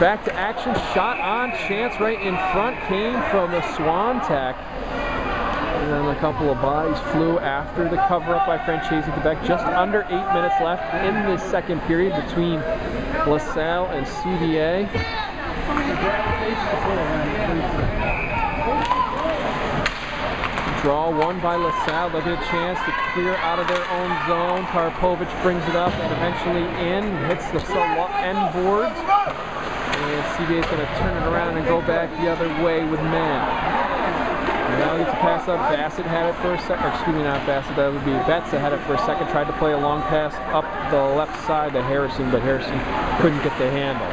back to action. Shot on chance right in front came from the Swan Tech. And then a couple of bodies flew after the cover up by Francesi Quebec. Just under 8 minutes left in the second period between LaSalle and CBA. Draw won by LaSalle. They'll get a chance to clear out of their own zone. Karpovich brings it up and eventually in. Hits the end boards. And CBA is going to turn it around and go back the other way with man. Now he gets a pass up. Bassett had it for a second. Excuse me, not Bassett. That would be Betts that had it for a second. Tried to play a long pass up the left side to Harrison, but Harrison couldn't get the handle.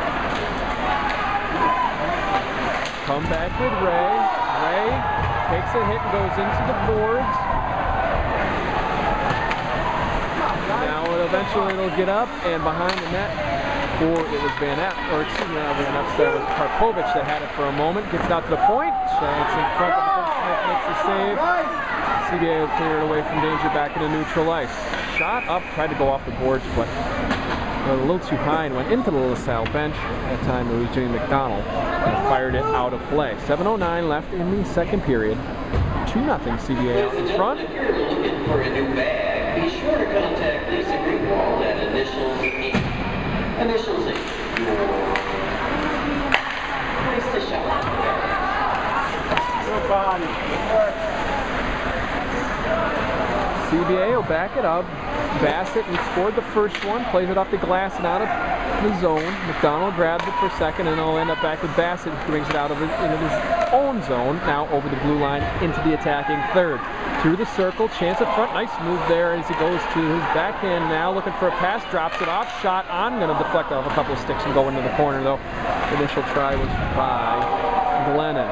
Come back with Ray. Ray takes a hit and goes into the boards. Now eventually it'll get up and behind the net. Or it was Van Epp, or excuse me, not Van Epp, that was Karpovich that had it for a moment. Gets it out to the point. Chance in front of the Smith makes the save. CBA will clear it away from danger back into neutral ice. Shot up, tried to go off the boards, but a little too high and went into the LaSalle bench. That time it was Jimmy McDonald and fired it out of play. 7:09 left in the second period. 2-0 CBA out in front. If you're looking for a new bag, be sure to contact Lisa Greenwald at Initials 8. Initials 8. Place to shop. Good body. CBA will back it up. Bassett, who scored the first one, plays it off the glass and out of the zone. McDonald grabs it for a second, and it'll end up back with Bassett, who brings it out of into his own zone. Now over the blue line into the attacking third. Through the circle, chance at front. Nice move there as he goes to his backhand now, looking for a pass, drops it off. Shot on, going to deflect off a couple of sticks and go into the corner, though. The initial try was by Glennon.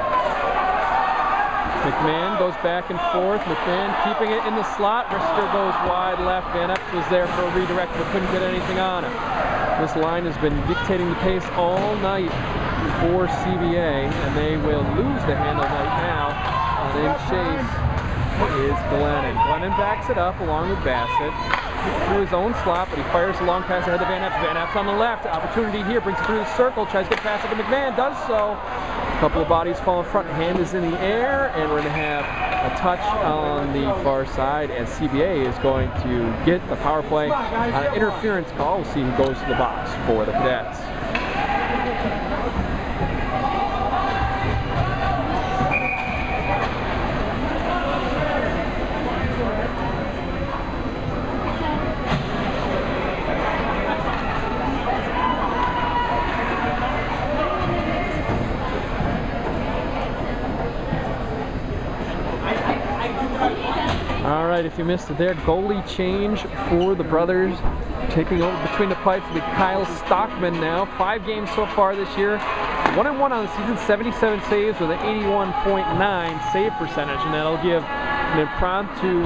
McMahon goes back and forth. McMahon keeping it in the slot. Risker goes wide left. Van Epps was there for a redirect but couldn't get anything on it. This line has been dictating the pace all night for CBA, and they will lose the handle right now. And in chase is Glennon. Glennon backs it up along with Bassett through his own slot, but he fires a long pass ahead to Van Epps. Van Epps on the left. Opportunity here, brings it through the circle, tries to get past it to McMahon, does so. A couple of bodies fall in front, hand is in the air, and we're going to have a touch on the far side, and CBA is going to get the power play on an interference call. We'll see who goes to the box for the Cadets. All right, if you missed it there, goalie change for the brothers. Taking over between the pipes will be Kyle Stockman now. 5 games so far this year. 1-1 on the season, 77 saves with an 81.9 save percentage, and that'll give an impromptu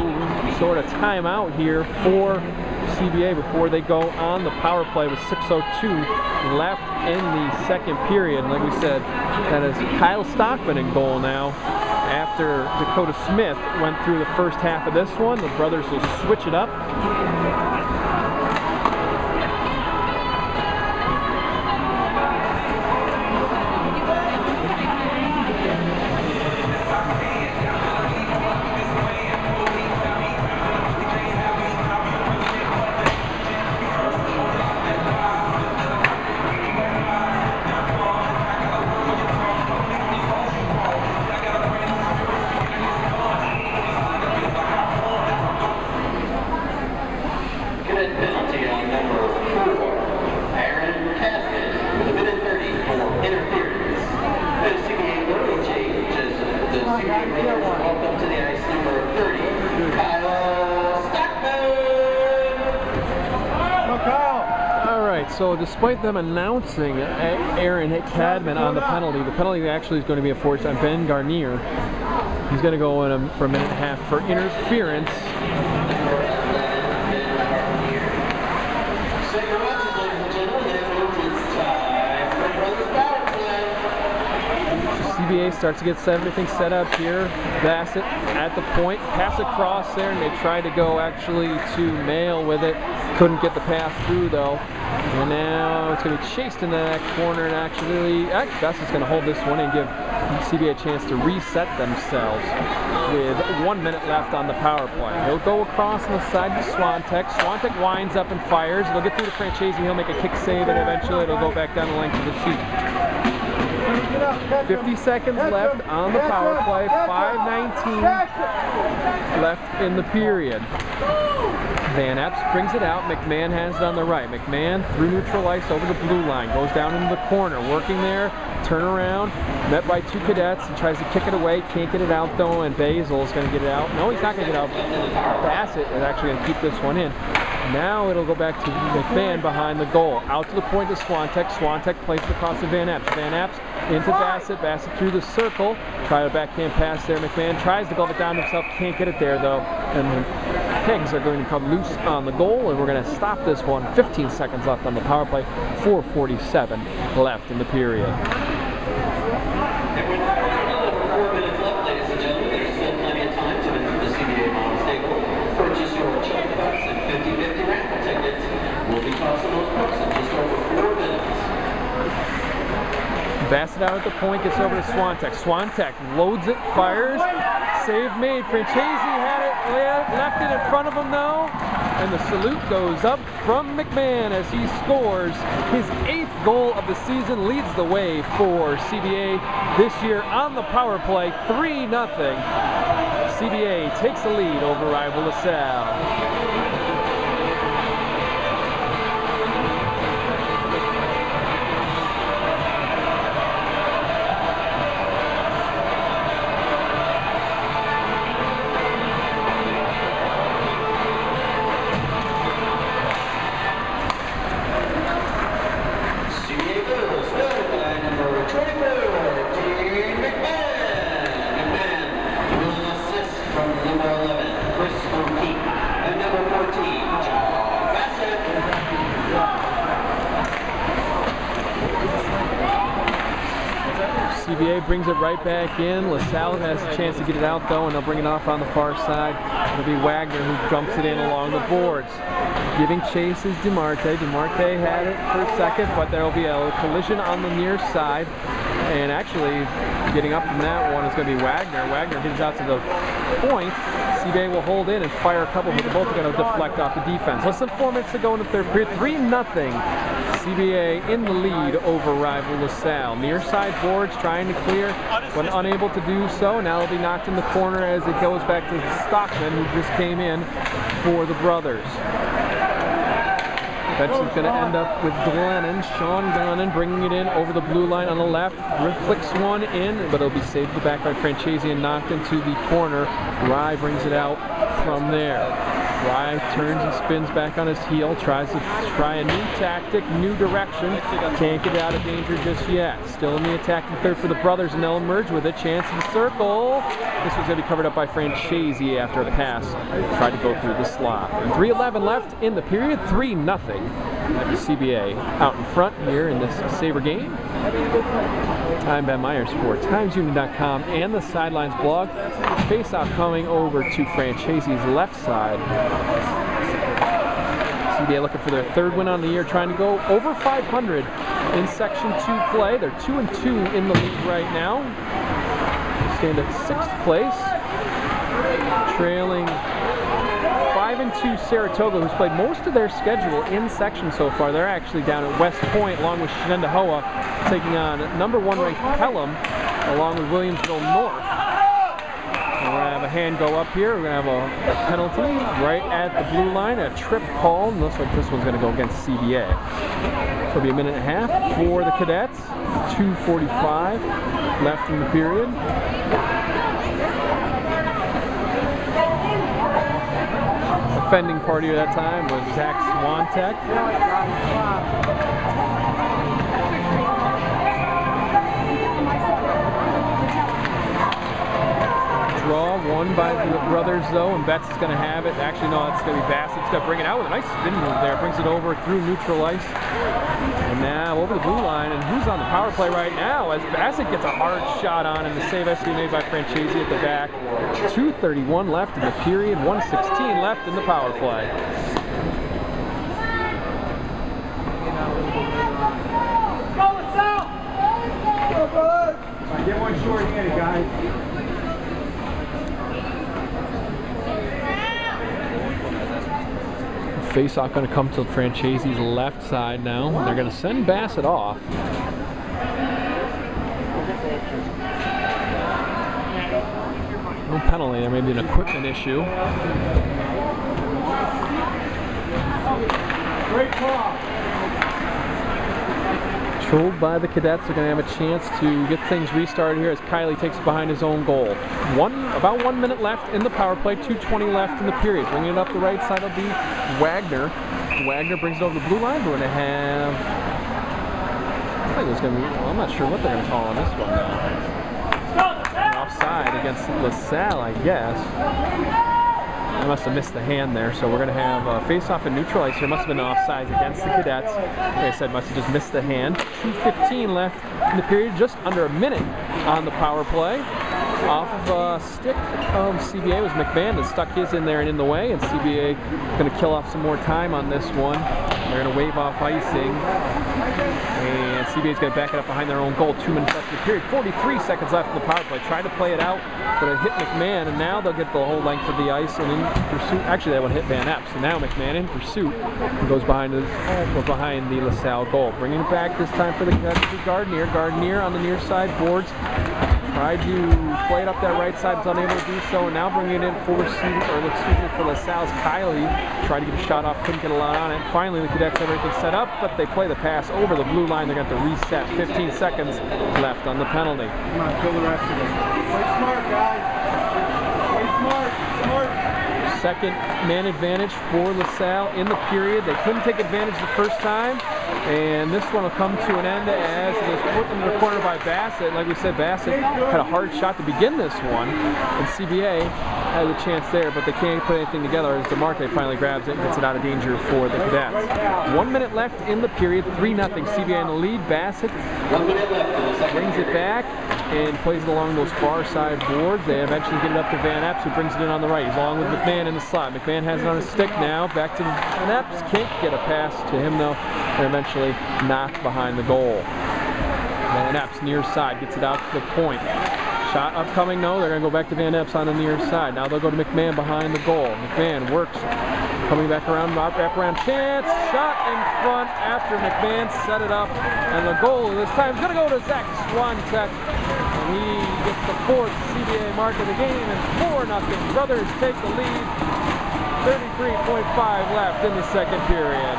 sort of timeout here for CBA before they go on the power play with 6:02 left in the second period. And like we said, that is Kyle Stockman in goal now. After Dakota Smith went through the first half of this one, the brothers will switch it up. So despite them announcing Aaron Cadman on the penalty actually is going to be enforced on Ben Garnier. He's going to go in for a minute and a half for interference. CBA starts to get everything set up here. Bassett at the point, pass across there, and they try to go actually to Mail with it. Couldn't get the pass through though. And now it's going to be chased into that corner, and actually, Gus is going to hold this one and give CBA a chance to reset themselves with 1 minute left on the power play. He'll go across on the side to Swantek. Swantek winds up and fires. It'll get through to Franchese. He'll make a kick save, and eventually it'll go back down the length of the sheet. 50 seconds left on the power play. 5:19 left in the period. Van Epps brings it out. McMahon has it on the right. McMahon through neutral ice over the blue line. Goes down into the corner. Working there. Turn around. Met by two cadets. He tries to kick it away. Can't get it out though. And Basil is going to get it out. No, he's not going to get it out. Bassett is actually going to keep this one in. Now it'll go back to McMahon behind the goal. Out to the point to Swantek. Swantek plays it across to Van Epps. Van Epps into Bassett. Bassett through the circle. Try a backhand pass there. McMahon tries to glove it down himself. Can't get it there though. And the Pigs are going to come loose on the goal, and we're going to stop this one. 15 seconds left on the power play. 4:47 left in the period. And with over 4 minutes left, ladies and gentlemen, there's still plenty of time to enter the CBA Moms table. Purchase your check bucks and 50/50 raffle tickets. We'll be tossing those bucks in just over 4 minutes. Bassett out at the point, gets over to Swantek. Swantek loads it, fires. Save made. Franchese had it, left it in front of him though. And the salute goes up from McMahon as he scores his 8th goal of the season, leads the way for CBA this year on the power play. 3-0. CBA takes the lead over rival LaSalle. CBA brings it right back in. LaSalle has a chance to get it out though, and they'll bring it off on the far side. It'll be Wagner who dumps it in along the boards. Giving chase is DeMarte. DeMarte had it for a second, but there will be a collision on the near side. And actually, getting up from that one is going to be Wagner. Wagner gets out to the point. CBA will hold in and fire a couple, but they're both going to deflect off the defense. Less than 4 minutes to go in the third period. 3-0. CBA in the lead over rival LaSalle. Near side boards trying to clear, but unable to do so. Now it'll be knocked in the corner as it goes back to Stockman, who just came in for the brothers. Betson's going to end up with Glennon. Sean Glennon bringing it in over the blue line on the left. Flicks one in, but it'll be saved the back by Franchese and knocked into the corner. Rye brings it out from there. Rye turns and spins back on his heel, tries to try a new tactic, new direction. Can't get out of danger just yet. Still in the attacking third for the brothers, and they'll emerge with a chance in the circle. This was going to be covered up by Franchese after a pass. Tried to go through the slot. And 3:11 left in the period, 3-0. CBA out in front here in this Sabre game. I'm Ben Myers for TimesUnion.com and the Sidelines blog. Face-off coming over to Franchese's left side. CBA looking for their 3rd win on the year, trying to go over 500 in Section 2 play. They're 2-2 in the league right now. Stand at 6th place, trailing 5-2 Saratoga, who's played most of their schedule in section so far. They're actually down at West Point along with Shenandoah, taking on number 1 ranked Pelham along with Williamsville North. We're going to have a hand go up here. We're going to have a penalty right at the blue line, a trip call, and looks like this one's going to go against CBA. So it'll be a minute and a half for the Cadets. 2:45 left in the period. Offending party at that time was Zach Swantek. Draw won by the brothers though, and Betts is going to have it. Actually, no, it's going to be Bassett's going to bring it out with a nice spin move there. Brings it over through neutral ice. And now over the blue line, and who's on the power play right now as Bassett gets a hard shot on, and the save has to be made by Franchese at the back. 2:31 left in the period, 1:16 left in the power play. Face-off going to come to Franchese's left side now. They're going to send Bassett off. No penalty. There may be an equipment issue. Great call. Controlled by the Cadets. They're going to have a chance to get things restarted here as Kiley takes it behind his own goal. About 1 minute left in the power play, 2:20 left in the period. Bringing it up the right side will be Wagner. Wagner brings it over the blue line. We're going to have, I think it's going to be, well, I'm not sure what they're going to call on this one now. Offside against LaSalle, I guess. I must have missed the hand there, so we're going to have a face-off and neutral ice here. Must have been offsides against the Cadets. Like I said, must have just missed the hand. 2:15 left in the period, just under a minute on the power play. Off of stick of CBA was McMahon that stuck his in there and in the way, and CBA going to kill off some more time on this one. They're going to wave off icing, and CBA's going to back it up behind their own goal. 2 minutes left in the period. 43 seconds left in the power play. Tried to play it out, but it hit McMahon, and now they'll get the whole length of the ice and in pursuit. Actually, that one hit Van Epps, and now McMahon in pursuit goes behind the LaSalle goal. Bringing it back this time for the Gardner. Gardner on the near side boards. Tried to play it up that right side, was unable to do so, and now bringing it in for LaSalle's Kiley. Tried to get a shot off, couldn't get a lot on it. Finally, the Cadets have everything set up, but they play the pass over the blue line. They're going to have to reset. 15 seconds left on the penalty. Come on, kill the rest of it. Play smart, guys. Play smart. Second man advantage for LaSalle in the period. They couldn't take advantage the first time, and this one will come to an end as it was put into the corner by Bassett. Like we said, Bassett had a hard shot to begin this one, and CBA had a chance there, but they can't put anything together as DeMarte finally grabs it and gets it out of danger for the Cadets. 1 minute left in the period, 3-0. CBA in the lead. Bassett brings it back and plays it along those far side boards. They eventually get it up to Van Epps, who brings it in on the right. He's along with McMahon in the slot. McMahon has it on his stick now. Back to Van Epps. Can't get a pass to him though. And eventually knocked behind the goal. Van Epps near side gets it out to the point. Shot upcoming, no. They're going to go back to Van Epps on the near side. Now they'll go to McMahon behind the goal. McMahon works. Coming back around, wraparound chance. Shot in front after McMahon set it up. And the goal this time is going to go to Zach Swantek. And he gets the 4th CBA mark of the game, and 4-0. Brothers take the lead. 33.5 left in the second period.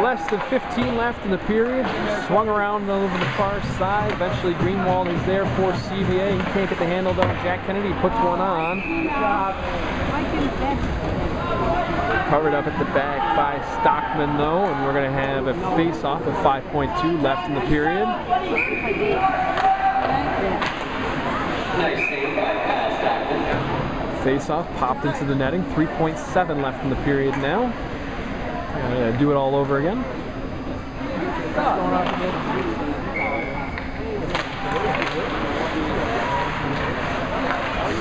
Less than 15 left in the period. Swung around over the far side. Eventually Greenwald is there for CBA. He can't get the handle done. Jack Kennedy puts one on. Covered up at the back by Stockman though, and we're going to have a face-off with 5.2 left in the period. Nice save by Kyle Stockman. Face-off popped into the netting. 3.7 left in the period now. Do it all over again.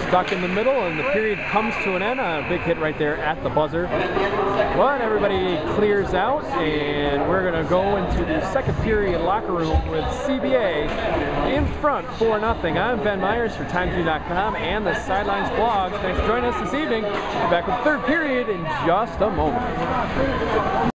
Stuck in the middle, and the period comes to an end. A big hit right there at the buzzer. But everybody clears out, and we're going to go into the second period locker room with CBA in front 4-0. I'm Ben Myers for TimesNew.com and the Sidelines blog. Thanks for joining us this evening. We'll be back with the third period in just a moment.